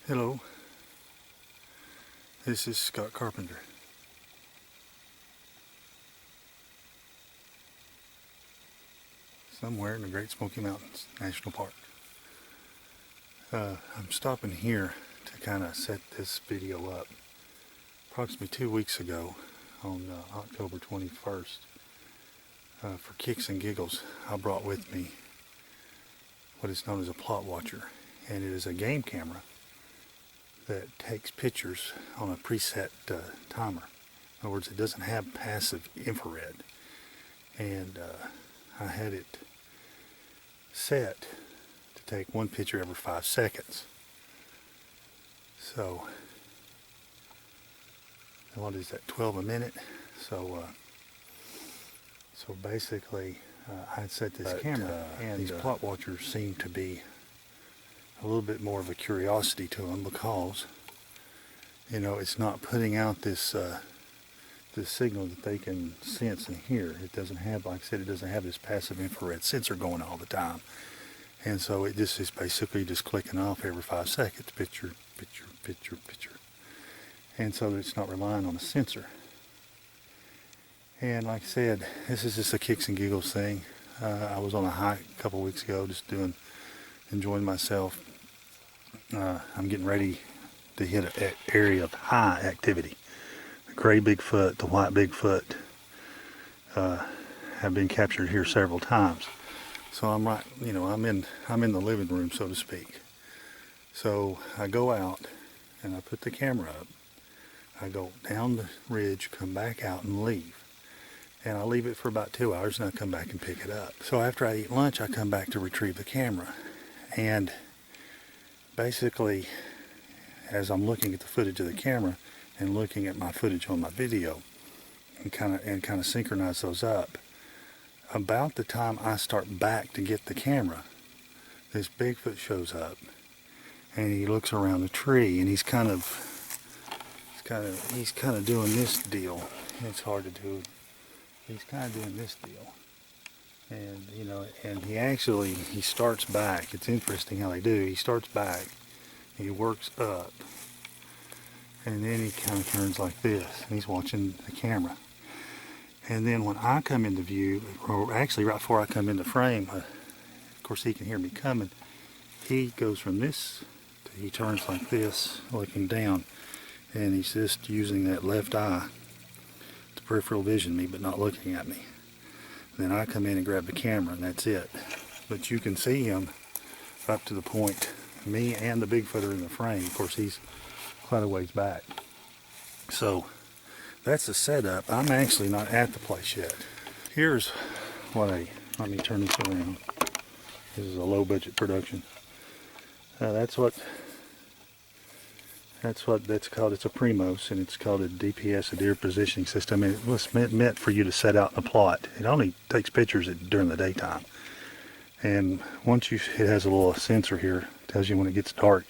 Hello, this is Scott Carpenter. Somewhere in the Great Smoky Mountains National Park. I'm stopping here to kind of set this video up. Approximately 2 weeks ago, on October 21st, for kicks and giggles, I brought with me what is known as a plot watcher, and it is a game camera that takes pictures on a preset timer. In other words, it doesn't have passive infrared, and I had it set to take one picture every 5 seconds. So what is that, 12 a minute? So basically I had set this camera, and these plot watchers seem to be a little bit more of a curiosity to them, because it's not putting out this this signal that they can sense and hear. It doesn't have, like I said, it doesn't have this passive infrared sensor going all the time, and so it just is basically just clicking off every 5 seconds, picture, picture, picture, picture, and so it's not relying on a sensor. And like I said, this is just a kicks and giggles thing. I was on a hike a couple weeks ago, just enjoying myself. I'm getting ready to hit an area of high activity. The gray Bigfoot, the white Bigfoot have been captured here several times. So I'm right, I'm in the living room, so to speak. So I go out and I put the camera up. I go down the ridge, come back out and leave. And I leave it for about 2 hours, and I come back and pick it up. So after I eat lunch, I come back to retrieve the camera. And basically, as I'm looking at the footage of the camera and looking at my footage on my video, and kind of synchronize those up, about the time I start back to get the camera, this Bigfoot shows up, and he looks around the tree, and he's kind of doing this deal. It's hard to do. He's kind of doing this deal. And, and he starts back. It's interesting how they do. He starts back, he works up, and then he kind of turns like this, and he's watching the camera. And then when I come into view, or actually right before I come into frame, of course he can hear me coming, he goes from this, he turns like this, looking down, and he's just using that left eye to peripheral vision me, but not looking at me. Then I come in and grab the camera, and that's it. But you can see him up to the point, me and the Bigfoot are in the frame. Of course, he's quite a ways back. So that's the setup. I'm actually not at the place yet. Here's what let me turn this around. This is a low budget production. That's called. It's a Primos, and it's called a DPS, a deer positioning system. And it was meant for you to set out in a plot. It only takes pictures during the daytime. And once it has a little sensor here, tells you when it gets dark.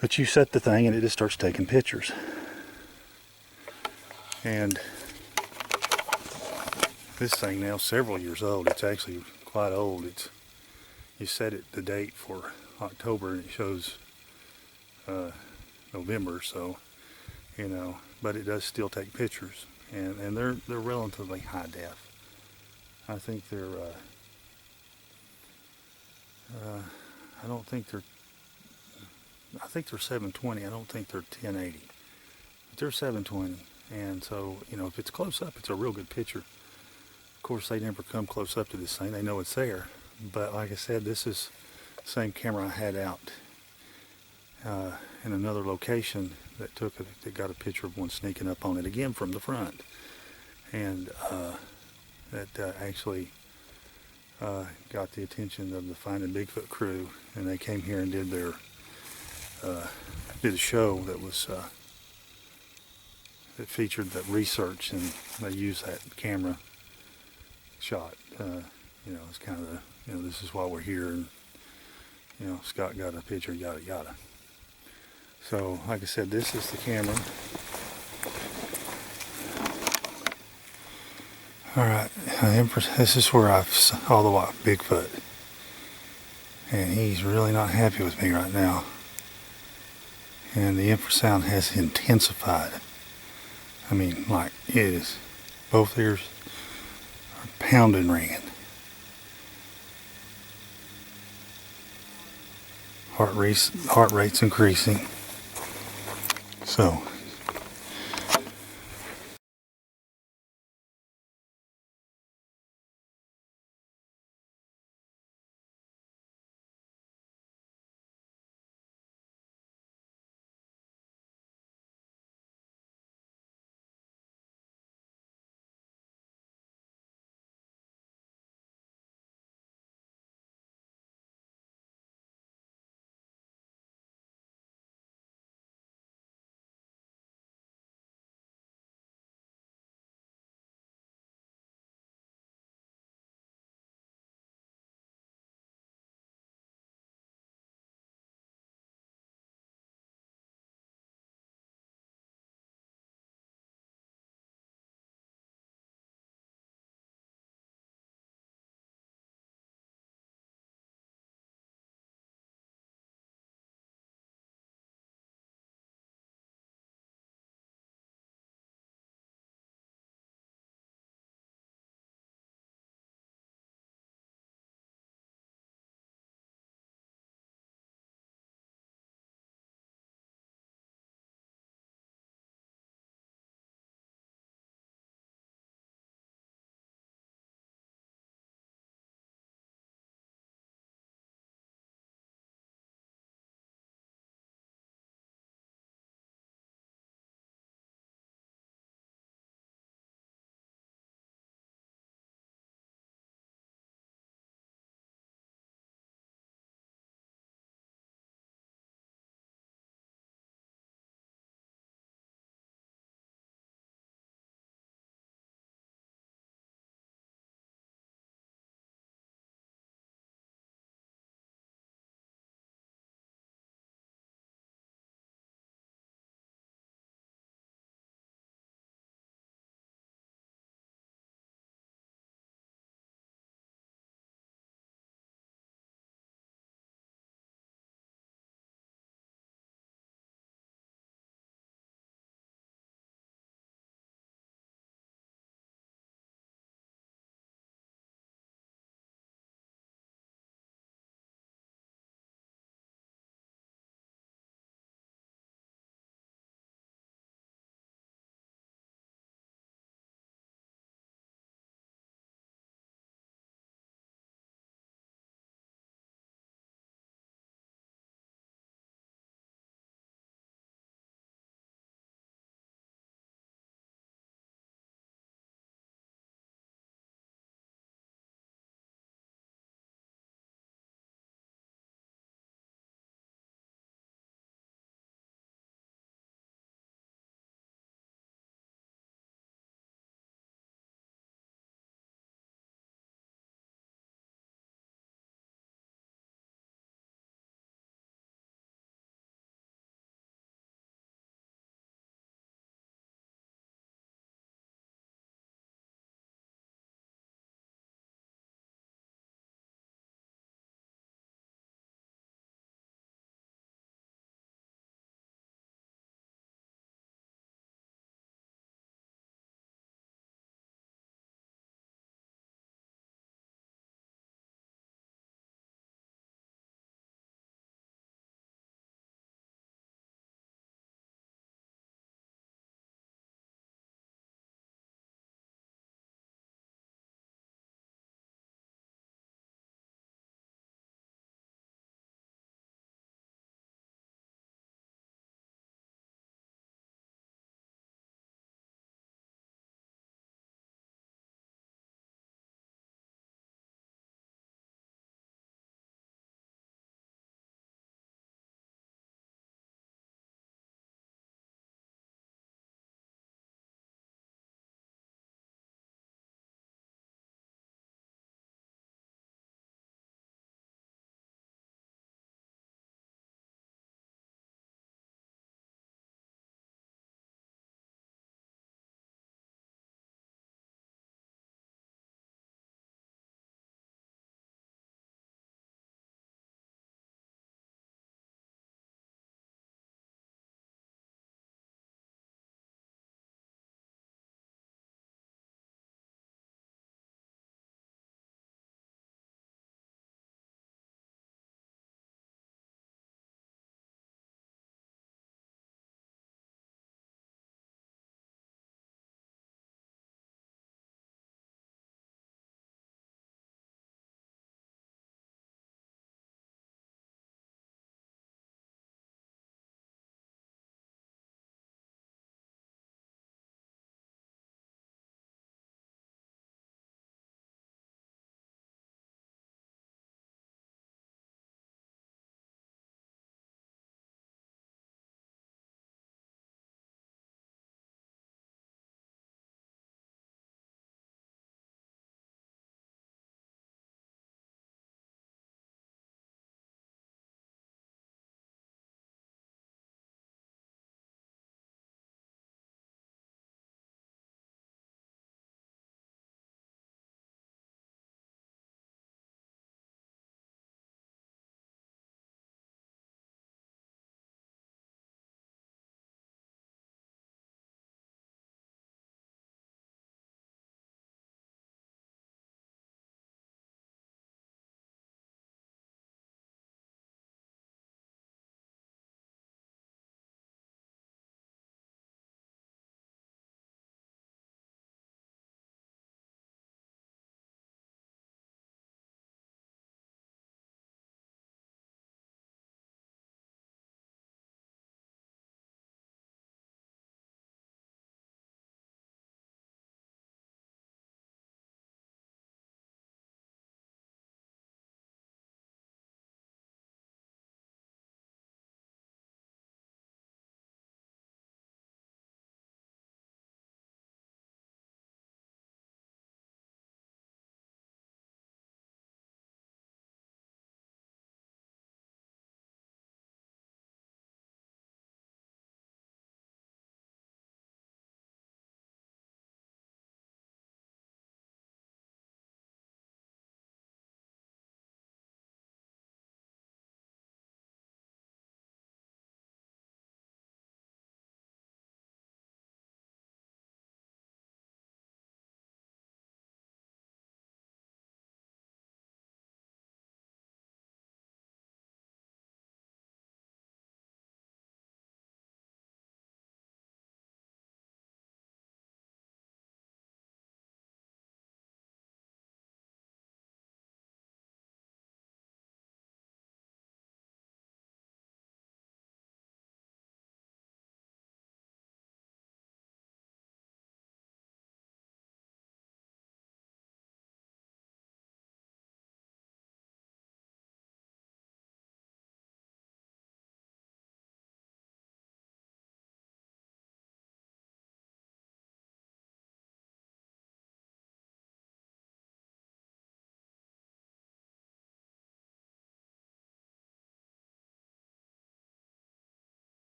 But you set the thing, and it just starts taking pictures. And this thing now is several years old. It's actually quite old. You set it the date for October, and it shows November, so but it does still take pictures, and they're relatively high def. I think they're I think they're 720. I don't think they're 1080, but they're 720. And so if it's close up, it's a real good picture. Of course, they never come close up to this thing. They know it's there, but like I said, this is the same camera I had out in another location that got a picture of one sneaking up on it again from the front, and that actually got the attention of the Finding Bigfoot crew, and they came here and did a show that was that featured that research, and they used that camera shot. It's kind of this is why we're here, and Scott got a picture, yada yada. So, like I said, this is the camera. Alright, this is where I saw the Bigfoot. And he's really not happy with me right now. And the infrasound has intensified. I mean, like it is, both ears are pounding ringing. Heart rate's increasing. So